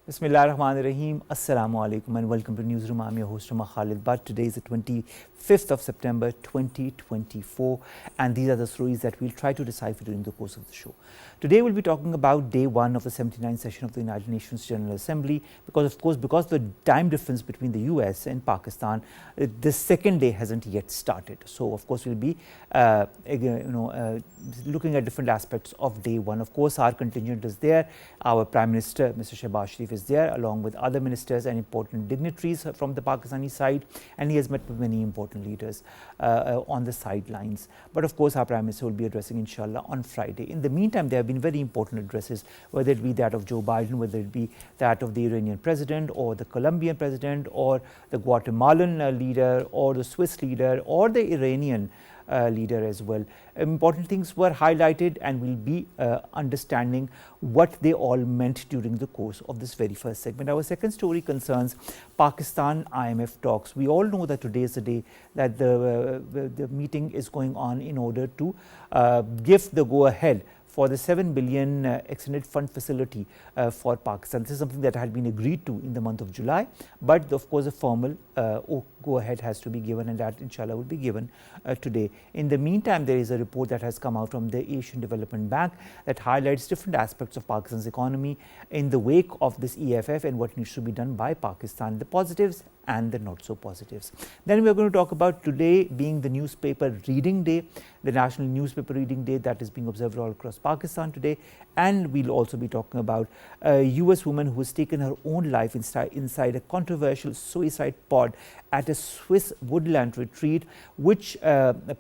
Bismillahirrahmanirrahim. Assalamu alaikum and welcome to Newsroom. I'm your host Omer Khalid Butt. Today is the 25th of September 2024 and these are the stories that we'll try to decipher during the course of the show. Today we'll be talking about day one of the 79th session of the United Nations General Assembly because of the time difference between the US and Pakistan, the second day hasn't yet started. So of course we'll be looking at different aspects of day one. Of course our contingent is there. Our Prime Minister Mr. Shehbaz Sharif is there along with other ministers and important dignitaries from the Pakistani side, and he has met with many important leaders on the sidelines. But of course our Prime Minister will be addressing inshallah on Friday. In the meantime there have been very important addresses, whether it be that of Joe Biden, whether it be that of the Iranian president or the Colombian president or the Guatemalan leader or the Swiss leader or the Iranian leader as well. Important things were highlighted and we'll be understanding what they all meant during the course of this very first segment. Our second story concerns Pakistan IMF talks. We all know that today is the day that the meeting is going on in order to give the go-ahead for the 7 billion extended fund facility for Pakistan. This is something that had been agreed to in the month of July, but of course a formal go-ahead has to be given, and that inshallah will be given today. In the meantime, there is a report that has come out from the Asian Development Bank that highlights different aspects of Pakistan's economy in the wake of this EFF and what needs to be done by Pakistan, the positives and the not so positives. Then we are going to talk about today being the newspaper reading day, the national newspaper reading day that is being observed all across Pakistan today, and we'll also be talking about a US woman who has taken her own life inside a controversial suicide pod at a Swiss woodland retreat, which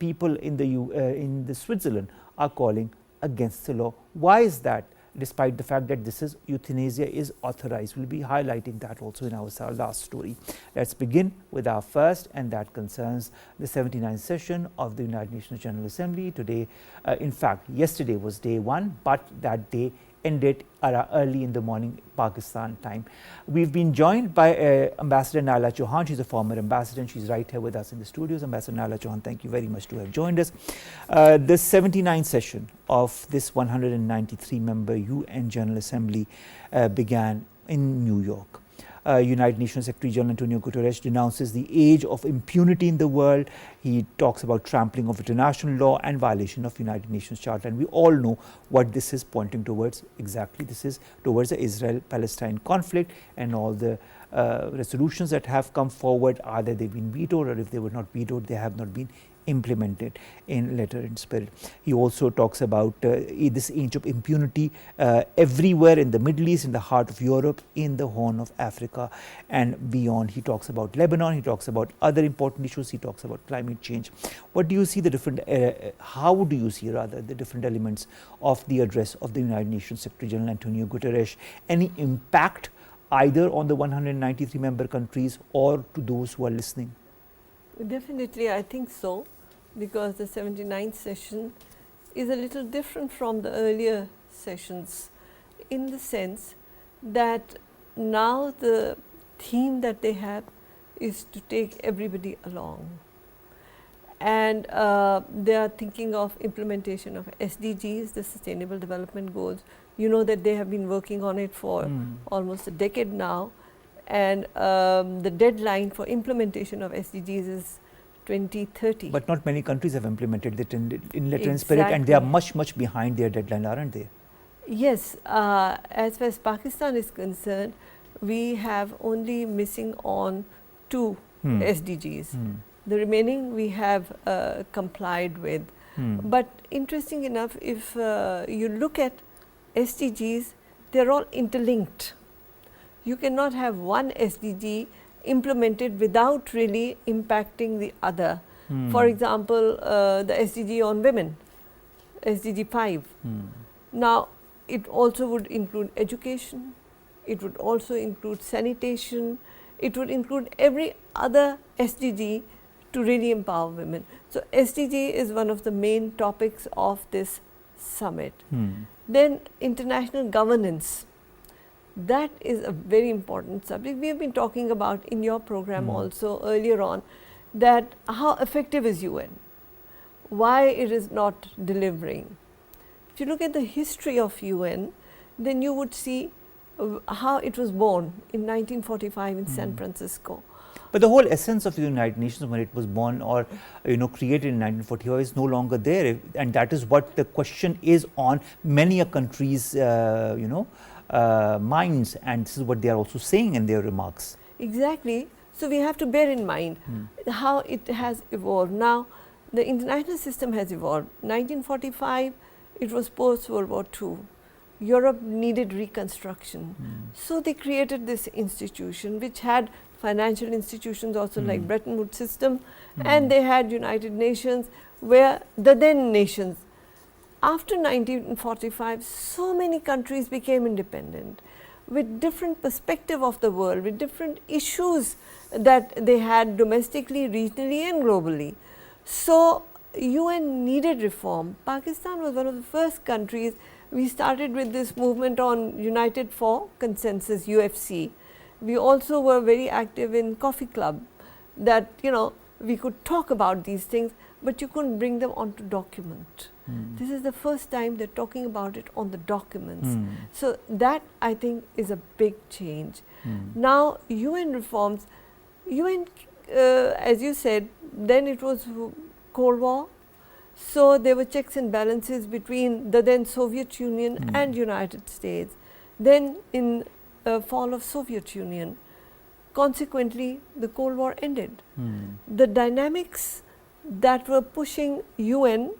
people in the Switzerland are calling against the law. Why is that? Despite the fact that this is euthanasia is authorized. We'll be highlighting that also in our last story. Let's begin with our first, and that concerns the 79th session of the United Nations General Assembly. Today, in fact, yesterday was day one, but that day ended early in the morning Pakistan time. We've been joined by Ambassador Naela Chohan. She's a former ambassador and she's right here with us in the studios. Ambassador Naela Chohan, thank you very much to have joined us. The 79th session of this 193 member UN General Assembly began in New York. United Nations Secretary General Antonio Guterres denounces the age of impunity in the world. He talks about trampling of international law and violation of United Nations Charter, and we all know what this is pointing towards. Exactly, this is towards the Israel-Palestine conflict, and all the resolutions that have come forward, either they've been vetoed or if they were not vetoed, they have not been implemented in letter and spirit. He also talks about this age of impunity everywhere in the Middle East, in the heart of Europe, in the Horn of Africa and beyond. He talks about Lebanon, he talks about other important issues, he talks about climate change. What do you see the different, how do you see rather the different elements of the address of the United Nations Secretary General Antonio Guterres? Any impact either on the 193 member countries or to those who are listening? Definitely, I think so, because the 79th session is a little different from the earlier sessions in the sense that now the theme that they have is to take everybody along, and they are thinking of implementation of SDGs, the Sustainable Development Goals. You know that they have been working on it for almost a decade now. And the deadline for implementation of SDGs is 2030. But not many countries have implemented it in letter and spirit, and they are much behind their deadline, aren't they? Yes, as far as Pakistan is concerned, we have only missing on 2 SDGs. The remaining we have complied with. But interesting enough, if you look at SDGs, they are all interlinked. You cannot have one SDG implemented without really impacting the other. For example, the SDG on women, SDG 5. Now, it also would include education, it would also include sanitation, it would include every other SDG to really empower women. So, SDG is one of the main topics of this summit. Then international governance. That is a very important subject. We have been talking about in your program also earlier on, that how effective is UN, why it is not delivering. If you look at the history of UN, then you would see how it was born in 1945 in San Francisco. But the whole essence of the United Nations when it was born or created in 1945 is no longer there, and that is what the question is on many a country's minds, and this is what they are also saying in their remarks. Exactly. So we have to bear in mind how it has evolved. Now, the international system has evolved. 1945, it was post World War II. Europe needed reconstruction. So they created this institution which had financial institutions also like Bretton Woods system, and they had United Nations where the then nations. After 1945, so many countries became independent with different perspective of the world, with different issues that they had domestically, regionally and globally. So UN needed reform. Pakistan was one of the first countries. We started with this movement on United for Consensus, UFC. We also were very active in Coffee Club, that we could talk about these things, but you couldn't bring them onto document. This is the first time they're talking about it on the documents. So that, I think, is a big change. Now, UN reforms, UN, as you said, then it was Cold War. So there were checks and balances between the then Soviet Union and United States. Then in fall of Soviet Union, consequently the Cold War ended. The dynamics that were pushing UN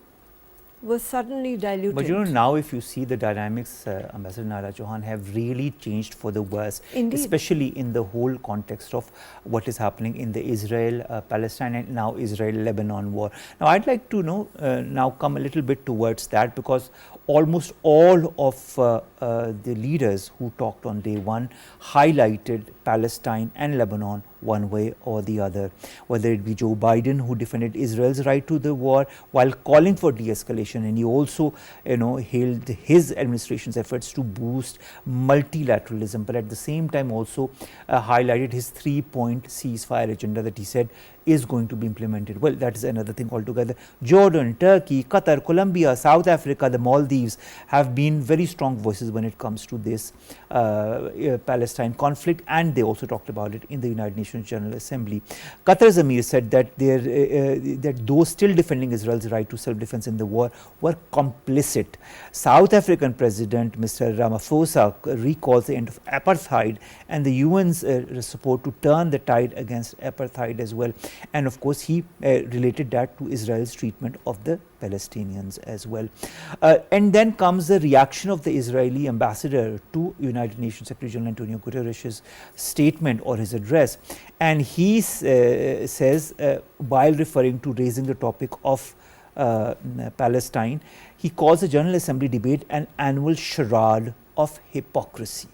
was suddenly diluted. But now if you see the dynamics, Ambassador Naela Chohan, have really changed for the worse. Indeed. Especially in the whole context of what is happening in the Israel-Palestine and now Israel-Lebanon war. Now I'd like to now come a little bit towards that, because almost all of the leaders who talked on day one highlighted Palestine and Lebanon one way or the other, whether it be Joe Biden, who defended Israel's right to the war while calling for de-escalation, and he also hailed his administration's efforts to boost multilateralism, but at the same time also highlighted his 3-point ceasefire agenda that he said is going to be implemented. Well, that is another thing altogether. Jordan, Turkey, Qatar, Colombia, South Africa, the Maldives have been very strong voices when it comes to this Palestine conflict, and they also talked about it in the United Nations General Assembly. Qatar's Amir said that that those still defending Israel's right to self-defense in the war were complicit. South African President Mr. Ramaphosa recalls the end of apartheid and the UN's support to turn the tide against apartheid as well. And of course, he related that to Israel's treatment of the Palestinians as well. And then comes the reaction of the Israeli ambassador to United Nations Secretary General Antonio Guterres' statement or his address. And he says, while referring to raising the topic of Palestine, he calls the General Assembly debate an annual charade of hypocrisy.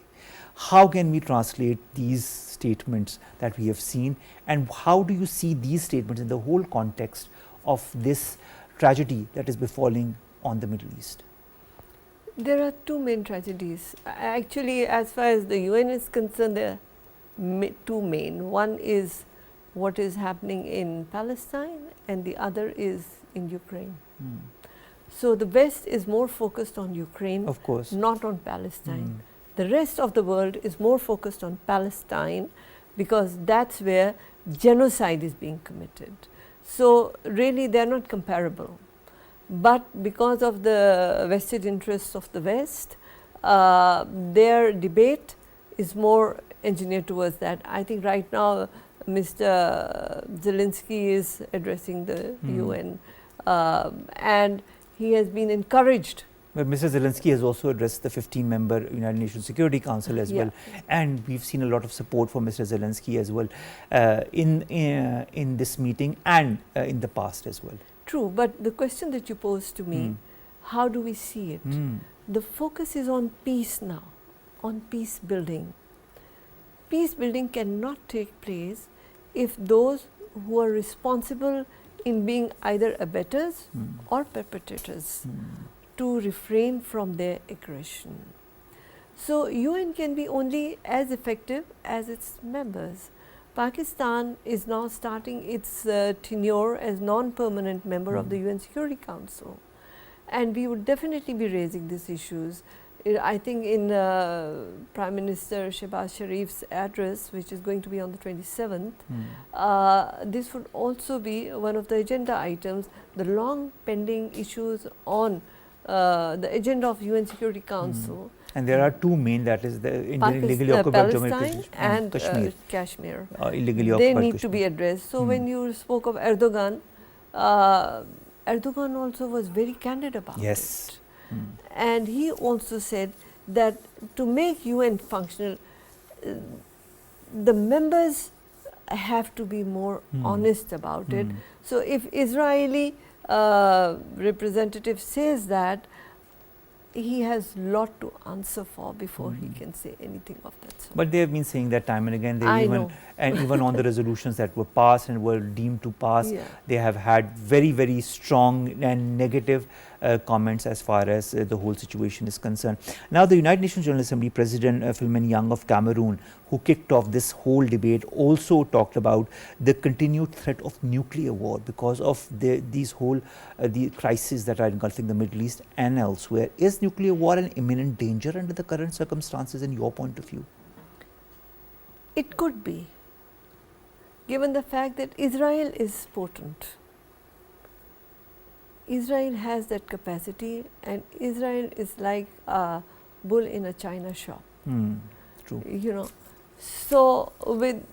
How can we translate these statements that we have seen, and how do you see these statements in the whole context of this tragedy that is befalling on the Middle East? There are two main tragedies. Actually, as far as the UN is concerned, there are two main. One is what is happening in Palestine, and the other is in Ukraine. So the West is more focused on Ukraine, of course, not on Palestine. The rest of the world is more focused on Palestine, because that's where genocide is being committed. So really they are not comparable. But because of the vested interests of the West, their debate is more engineered towards that. I think right now Mr. Zelensky is addressing the UN, and he has been encouraged. But Mr. Zelensky has also addressed the 15-member United Nations Security Council as well, and we've seen a lot of support for Mr. Zelensky as well in this meeting and in the past as well. True, but the question that you posed to me, how do we see it? The focus is on peace now, on peace building. Peace building cannot take place if those who are responsible in being either abettors or perpetrators to refrain from their aggression. So UN can be only as effective as its members. Pakistan is now starting its tenure as non-permanent member of the UN Security Council, and we would definitely be raising these issues. I think in Prime Minister Shehbaz Sharif's address, which is going to be on the 27th, this would also be one of the agenda items, the long pending issues on the agenda of UN Security Council. And there are two main, that is the illegally occupied Palestine and Kashmir. Kashmir. Illegally They occupied need Kashmir. to be addressed. So when you spoke of Erdogan, Erdogan also was very candid about it. And he also said that to make UN functional, the members have to be more honest about it. So if Israeli representative says that, he has lot to answer for before he can say anything of that sort. But they have been saying that time and again. And even on the resolutions that were passed and were deemed to pass, they have had very, very strong and negative comments as far as the whole situation is concerned. Now, the United Nations General Assembly President Philomene Young of Cameroon, who kicked off this whole debate, also talked about the continued threat of nuclear war because of these whole the crises that are engulfing the Middle East and elsewhere. Is nuclear war an imminent danger under the current circumstances in your point of view? It could be, given the fact that Israel is potent. Israel has that capacity, and Israel is like a bull in a china shop. True. You know, so with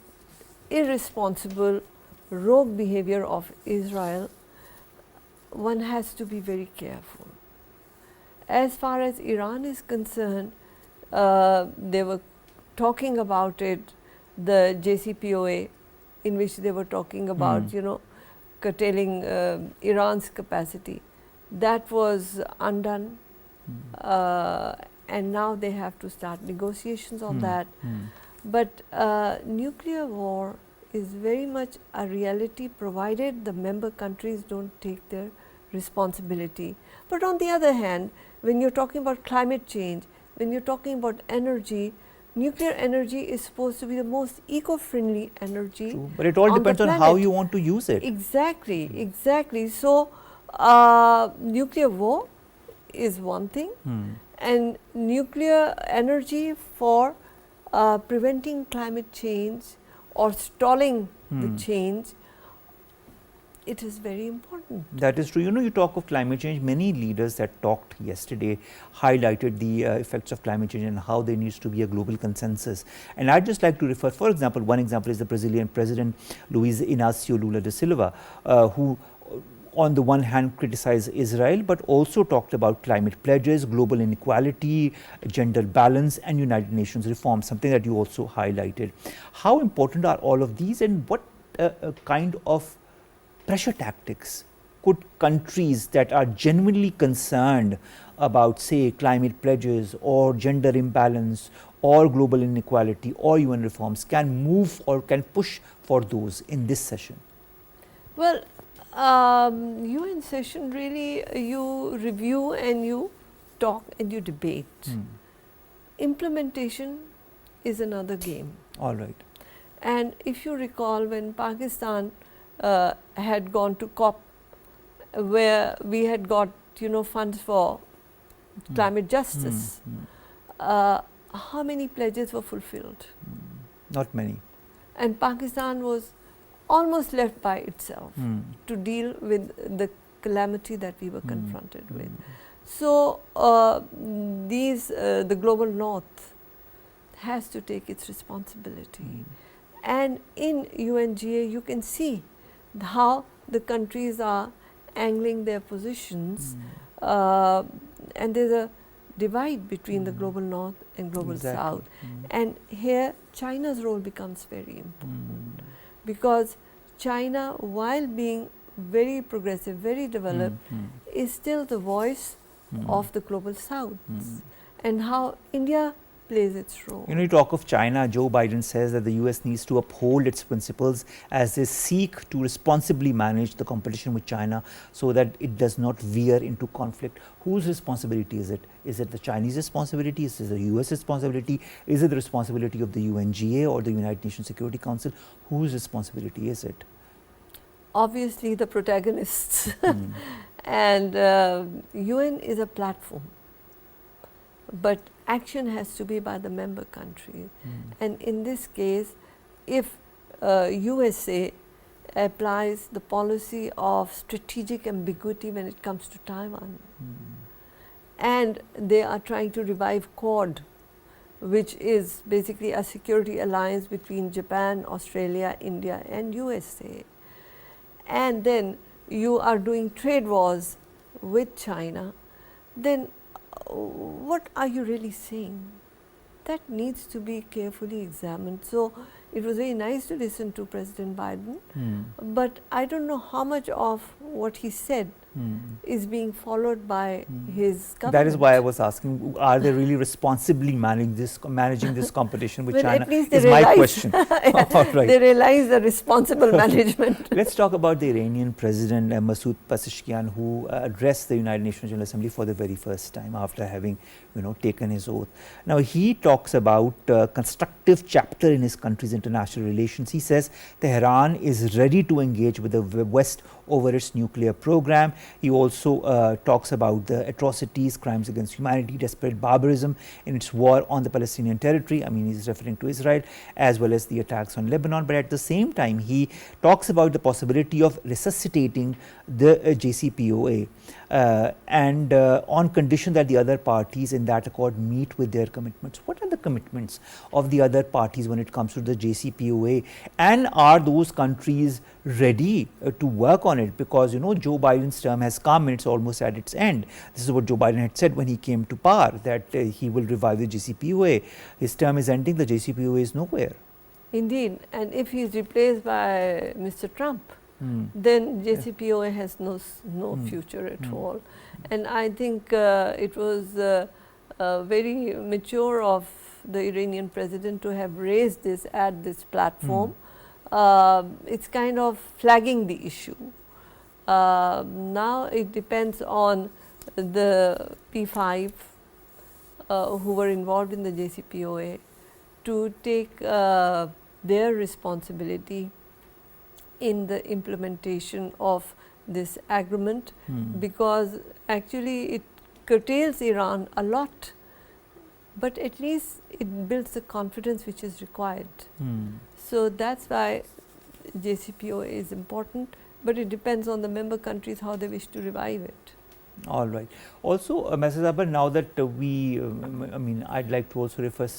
irresponsible, rogue behavior of Israel, one has to be very careful. As far as Iran is concerned, they were talking about it, the JCPOA, in which they were talking about, you know, curtailing Iran's capacity. That was undone, and now they have to start negotiations on that. But nuclear war is very much a reality, provided the member countries don't take their responsibility. But on the other hand, when you're talking about climate change, when you're talking about energy, nuclear energy is supposed to be the most eco-friendly energy. True. But it all depends on how you want to use it. Exactly, exactly. So, nuclear war is one thing, and nuclear energy for preventing climate change or stalling the change, it is very important. That is true. You know, you talk of climate change, many leaders that talked yesterday highlighted the effects of climate change and how there needs to be a global consensus. And I'd just like to refer, for example, one example is the Brazilian President Luiz Inácio Lula da Silva, who on the one hand criticized Israel, but also talked about climate pledges, global inequality, gender balance, and United Nations reform, something that you also highlighted. How important are all of these, and what kind of pressure tactics could countries that are genuinely concerned about, say, climate pledges or gender imbalance or global inequality or UN reforms can move or can push for those in this session? Well, UN session really, you review and you talk and you debate. Implementation is another game. All right. And if you recall, when Pakistan had gone to COP, where we had got, you know, funds for climate justice, how many pledges were fulfilled? Not many. And Pakistan was almost left by itself to deal with the calamity that we were confronted with. So, the global north has to take its responsibility. And in UNGA, you can see how the countries are angling their positions, and there's a divide between the global north and global south. And here China's role becomes very important, because China, while being very progressive, very developed, is still the voice of the global south, and how India plays its role. You know, you talk of China, Joe Biden says that the US needs to uphold its principles as they seek to responsibly manage the competition with China so that it does not veer into conflict. Whose responsibility is it? Is it the Chinese responsibility? Is it the US responsibility? Is it the responsibility of the UNGA or the United Nations Security Council? Whose responsibility is it? Obviously the protagonists. And UN is a platform. but action has to be by the member countries. And in this case, if USA applies the policy of strategic ambiguity when it comes to Taiwan, and they are trying to revive Quad, which is basically a security alliance between Japan, Australia, India and USA, and then you are doing trade wars with China, then what are you really saying? That needs to be carefully examined. So, it was very nice to listen to President Biden, but I don't know how much of what he said is being followed by his government. That is why I was asking, are they really responsibly managing this competition with well, China? At least is my question. All right. They realize the responsible management. Let's talk about the Iranian President Masoud Pezeshkian, who addressed the United Nations General Assembly for the very first time after having, taken his oath. Now, he talks about a constructive chapter in his country's international relations. He says Tehran is ready to engage with the West over its nuclear program. He also talks about the atrocities, crimes against humanity, desperate barbarism in its war on the Palestinian territory. I mean, he's referring to Israel, as well as the attacks on Lebanon. But at the same time, he talks about the possibility of resuscitating the JCPOA and on condition that the other parties in that accord meet with their commitments. What are the commitments of the other parties when it comes to the JCPOA, and are those countries ready to work on it? Because Joe Biden's term has come and it's almost at its end. This is what Joe Biden had said when he came to power, that he will revive the JCPOA. His term is ending, the JCPOA is nowhere. Indeed, and if he is replaced by Mr. Trump, then JCPOA has no future at all. And I think it was very mature of the Iranian president to have raised this at this platform. It's kind of flagging the issue. Now it depends on the P5 who were involved in the JCPOA to take their responsibility in the implementation of this agreement, because actually it curtails Iran a lot, but at least it builds the confidence which is required. So that's why JCPOA is important, but it depends on the member countries how they wish to revive it. All right. Also, Mrs. Zabar, now that I'd like to also refer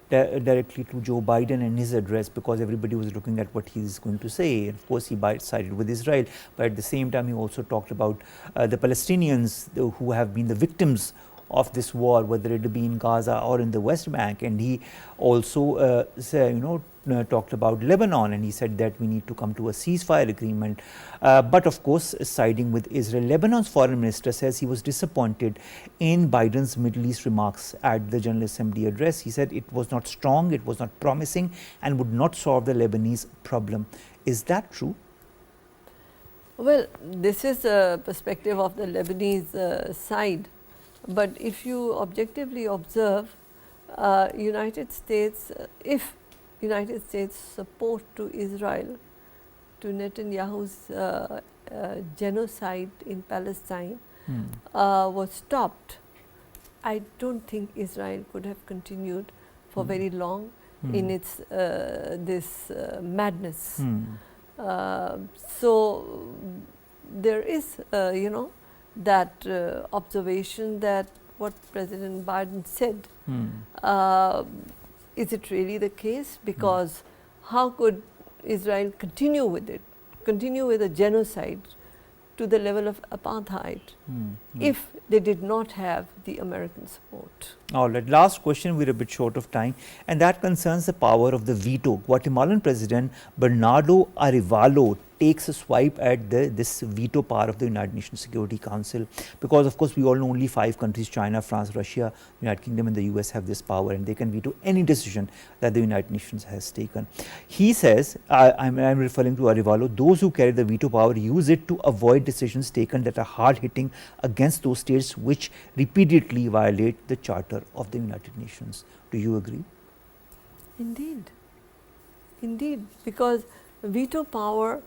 directly to Joe Biden and his address, because everybody was looking at what he's going to say. And of course, he sided with Israel, but at the same time, he also talked about the Palestinians who have been the victims of this war, whether it be in Gaza or in the West Bank. And he also talked about Lebanon, and he said that we need to come to a ceasefire agreement, but of course siding with Israel. Lebanon's foreign minister says he was disappointed in Biden's Middle East remarks at the General Assembly address. He said it was not strong, it was not promising, and would not solve the Lebanese problem. Is that true? Well, this is the perspective of the Lebanese side, but if you objectively observe, United States, if United States support to Israel, to Netanyahu's genocide in Palestine was stopped, I don't think Israel could have continued for very long in its this madness. So there is, that observation that what President Biden said. Is it really the case? Because how could Israel continue with it, continue with a genocide to the level of apartheid if they did not have the American support? All right, last question, we're a bit short of time, and that concerns the power of the veto. Guatemalan President Bernardo Arevalo takes a swipe at this veto power of the United Nations Security Council, because of course we all know only 5 countries, China, France, Russia, United Kingdom and the US have this power, and they can veto any decision that the United Nations has taken. He says, I'm referring to Arevalo, those who carry the veto power use it to avoid decisions taken that are hard hitting against those states which repeatedly violate the Charter of the United Nations. Do you agree? Indeed, indeed, because veto power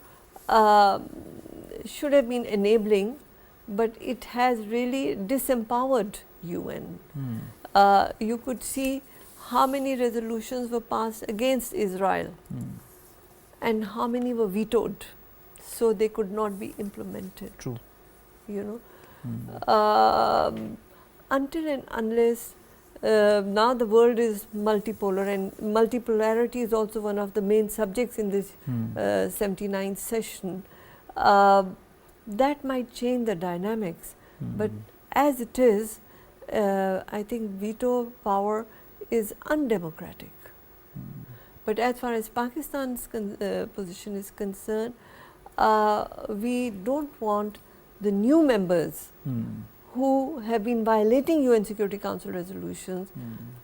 should have been enabling, but it has really disempowered UN. you could see how many resolutions were passed against Israel and how many were vetoed, so they could not be implemented. True. You know, until and unless now the world is multipolar, and multipolarity is also one of the main subjects in this 79th session. That might change the dynamics, but as it is, I think veto power is undemocratic. But as far as Pakistan's position is concerned, we don't want the new members who have been violating UN Security Council resolutions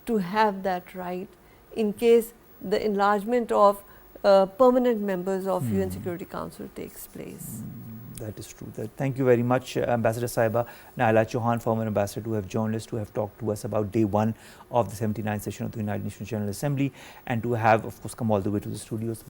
to have that right in case the enlargement of permanent members of UN Security Council takes place. That is true. Thank you very much, Ambassador Sahiba, Naela Chohan, former ambassador, to have joined us, to have talked to us about day one of the 79th session of the United Nations General Assembly, and to have, of course, come all the way to the studios.